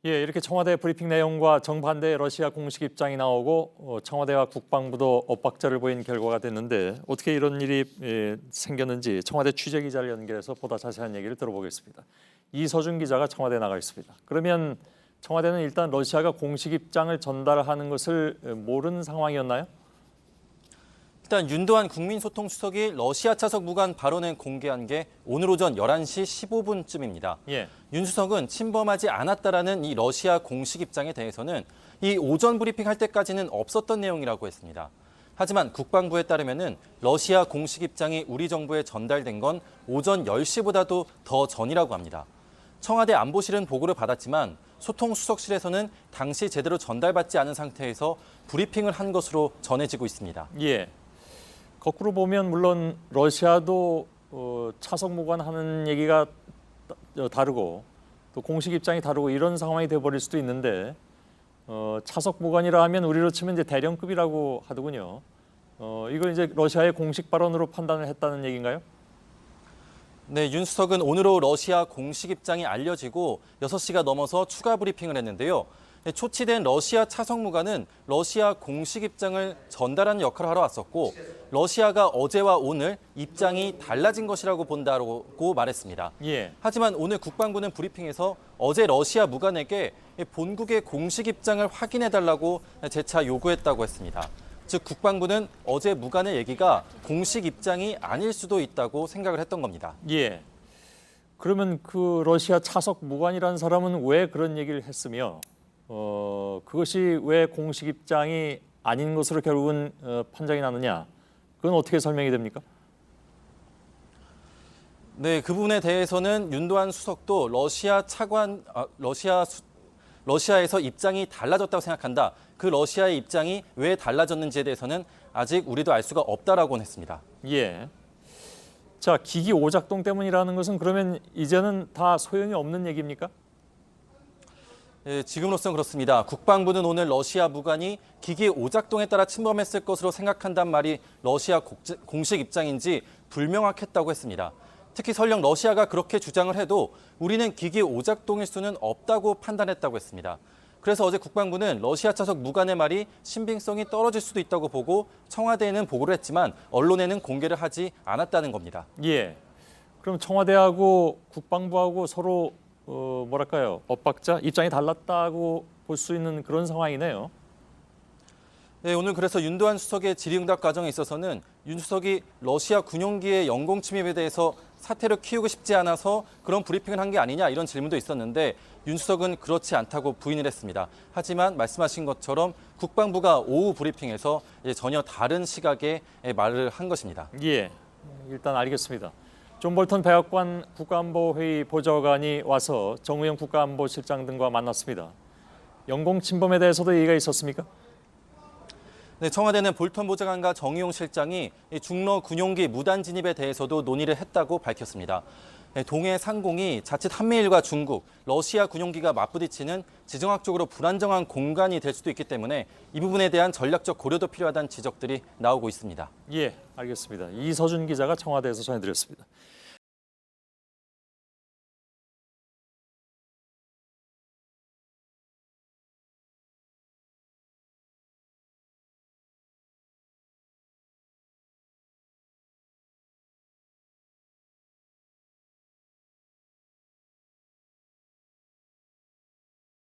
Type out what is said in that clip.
예, 이렇게 청와대 브리핑 내용과 정반대의 러시아 공식 입장이 나오고 청와대와 국방부도 엇박자를 보인 결과가 됐는데 어떻게 이런 일이 생겼는지 청와대 취재기자를 연결해서 보다 자세한 얘기를 들어보겠습니다. 이서준 기자가 청와대에 나가 있습니다. 그러면 청와대는 일단 러시아가 공식 입장을 전달하는 것을 모르는 상황이었나요? 일단 윤도한 국민소통수석이 러시아 차석 무관 발언을 공개한 게 오늘 오전 11시 15분쯤입니다. 예. 윤 수석은 침범하지 않았다라는 이 러시아 공식 입장에 대해서는 이 오전 브리핑할 때까지는 없었던 내용이라고 했습니다. 하지만 국방부에 따르면은 러시아 공식 입장이 우리 정부에 전달된 건 오전 10시보다도 더 전이라고 합니다. 청와대 안보실은 보고를 받았지만 소통수석실에서는 당시 제대로 전달받지 않은 상태에서 브리핑을 한 것으로 전해지고 있습니다. 예. 거꾸로 보면 물론 러시아도 차석 무관하는 얘기가 다르고 또 공식 입장이 다르고 이런 상황이 돼버릴 수도 있는데 차석 무관이라 하면 우리로 치면 이제 대령급이라고 하더군요. 이걸 이제 러시아의 공식 발언으로 판단을 했다는 얘기인가요? 네, 윤 수석은 오늘 오후 러시아 공식 입장이 알려지고 6시가 넘어서 추가 브리핑을 했는데요. 초치된 러시아 차석 무관은 러시아 공식 입장을 전달하는 역할을 하러 왔었고 러시아가 어제와 오늘 입장이 달라진 것이라고 본다고 말했습니다. 예. 하지만 오늘 국방부는 브리핑에서 어제 러시아 무관에게 본국의 공식 입장을 확인해달라고 재차 요구했다고 했습니다. 즉 국방부는 어제 무관의 얘기가 공식 입장이 아닐 수도 있다고 생각을 했던 겁니다. 예. 그러면 그 러시아 차석 무관이라는 사람은 왜 그런 얘기를 했으며 그것이 왜 공식 입장이 아닌 것으로 결국은 판정이 나느냐? 그건 어떻게 설명이 됩니까? 네, 그 부분에 대해서는 윤도한 수석도 러시아에서 입장이 달라졌다고 생각한다. 그 러시아의 입장이 왜 달라졌는지에 대해서는 아직 우리도 알 수가 없다라고는 했습니다. 예. 자, 기기 오작동 때문이라는 것은 그러면 이제는 다 소용이 없는 얘기입니까? 예, 지금으로서는 그렇습니다. 국방부는 오늘 러시아 무관이 기기 오작동에 따라 침범했을 것으로 생각한다는 말이 러시아 공식 입장인지 불명확했다고 했습니다. 특히 설령 러시아가 그렇게 주장을 해도 우리는 기기 오작동일 수는 없다고 판단했다고 했습니다. 그래서 어제 국방부는 러시아 차석 무관의 말이 신빙성이 떨어질 수도 있다고 보고 청와대에는 보고를 했지만 언론에는 공개를 하지 않았다는 겁니다. 예. 그럼 청와대하고 국방부하고 서로 뭐랄까요? 엇박자 입장이 달랐다고 볼 수 있는 그런 상황이네요. 네, 오늘 그래서 윤도한 수석의 질의응답 과정에 있어서는 윤 수석이 러시아 군용기의 영공 침입에 대해서 사태를 키우고 싶지 않아서 그런 브리핑을 한 게 아니냐 이런 질문도 있었는데 윤 수석은 그렇지 않다고 부인을 했습니다. 하지만 말씀하신 것처럼 국방부가 오후 브리핑에서 전혀 다른 시각의 말을 한 것입니다. 예, 일단 알겠습니다. 존 볼턴 백악관 국가안보회의 보좌관이 와서 정우영 국가안보실장 등과 만났습니다. 영공 침범에 대해서도 얘기가 있었습니까? 네, 청와대는 볼턴 보좌관과 정의용 실장이 중러 군용기 무단 진입에 대해서도 논의를 했다고 밝혔습니다. 동해 상공이 자칫 한미일과 중국, 러시아 군용기가 맞부딪히는 지정학적으로 불안정한 공간이 될 수도 있기 때문에 이 부분에 대한 전략적 고려도 필요하다는 지적들이 나오고 있습니다. 예, 알겠습니다. 이서준 기자가 청와대에서 전해드렸습니다.